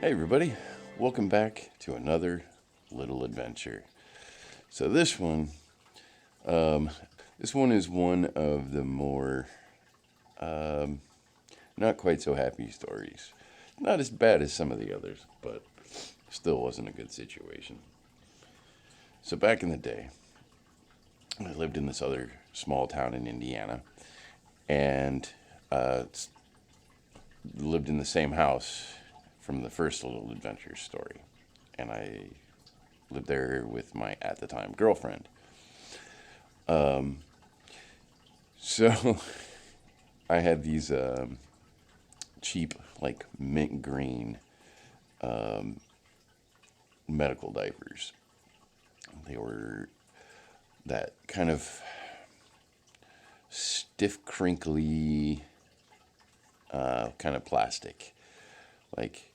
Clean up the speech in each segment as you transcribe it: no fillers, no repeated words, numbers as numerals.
Hey everybody, welcome back to another little adventure. So this one is one of the more not quite so happy stories. Not as bad as some of the others, but still wasn't a good situation. So back in the day, I lived in this other small town in Indiana, and lived in the same house from the first little adventure story. And I lived there with my, at the time, girlfriend. So I had these cheap, like mint green medical diapers. They were that kind of stiff, crinkly kind of plastic. Like,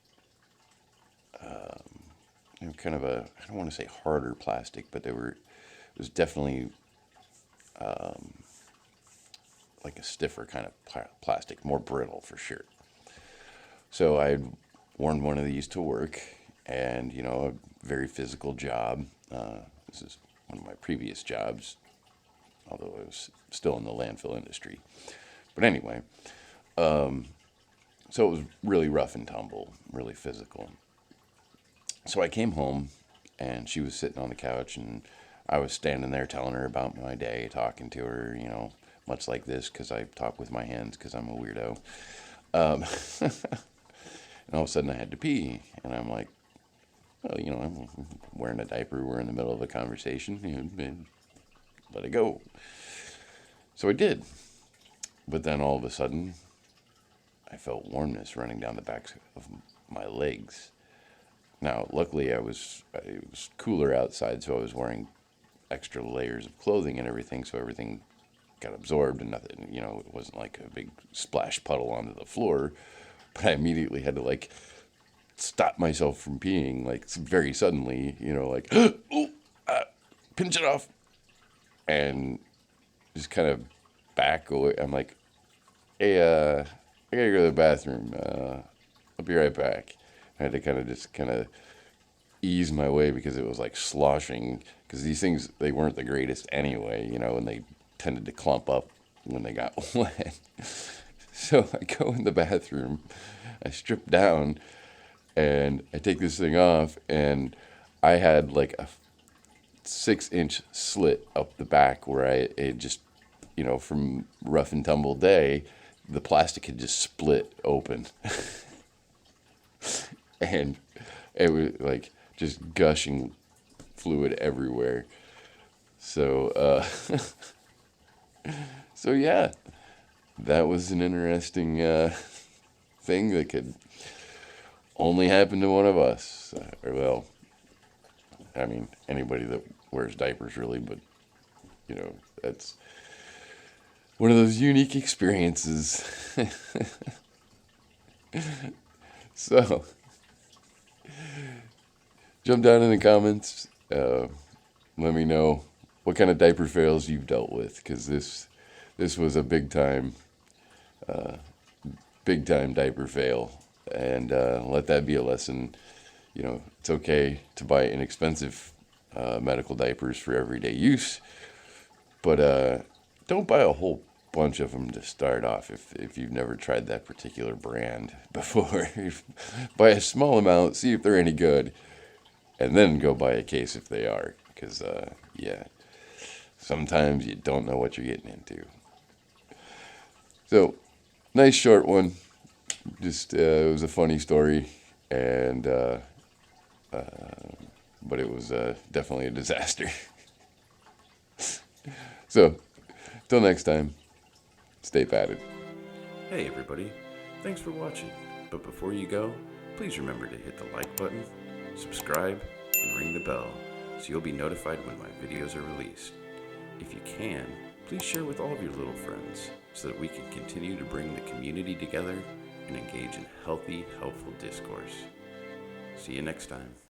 kind of a, I don't want to say harder plastic, but it was definitely like a stiffer kind of plastic, more brittle for sure. So I'd worn one of these to work, and a very physical job. This is one of my previous jobs, although I was still in the landfill industry. But anyway, so it was really rough and tumble, really physical. So I came home, and she was sitting on the couch, and I was standing there telling her about my day, talking to her, much like this, because I talk with my hands because I'm a weirdo. And all of a sudden I had to pee, and I'm like, well, I'm wearing a diaper, we're in the middle of a conversation, let it go. So I did. But then all of a sudden, I felt warmness running down the backs of my legs. Now, luckily, it was cooler outside, so I was wearing extra layers of clothing and everything, so everything got absorbed and nothing, it wasn't like a big splash puddle onto the floor. But I immediately had to, stop myself from peeing, very suddenly, pinch it off, and just kind of back away. I'm like, hey, I gotta go to the bathroom. I'll be right back. I had to kind of ease my way because it was like sloshing, because these things, they weren't the greatest anyway, and they tended to clump up when they got wet. So I go in the bathroom, I strip down, and I take this thing off, and I had like a 6-inch slit up the back where it just, from rough and tumble day, the plastic had just split open. And it was like just gushing fluid everywhere. So, so yeah, that was an interesting thing that could only happen to one of us. Well, I mean, anybody that wears diapers, really, but, that's one of those unique experiences. So, jump down in the comments. Let me know what kind of diaper fails you've dealt with, because this was a big time diaper fail, and let that be a lesson. It's okay to buy inexpensive medical diapers for everyday use, but don't buy a whole bunch of them to start off if you've never tried that particular brand before. Buy a small amount, see if they're any good, and then go buy a case if they are, because yeah, sometimes you don't know what you're getting into. So, nice short one. Just it was a funny story, and but it was definitely a disaster. So, till next time, stay padded. Hey everybody, thanks for watching. But before you go, please remember to hit the like button, subscribe, and ring the bell so you'll be notified when my videos are released. If you can, please share with all of your little friends so that we can continue to bring the community together and engage in healthy, helpful discourse. See you next time.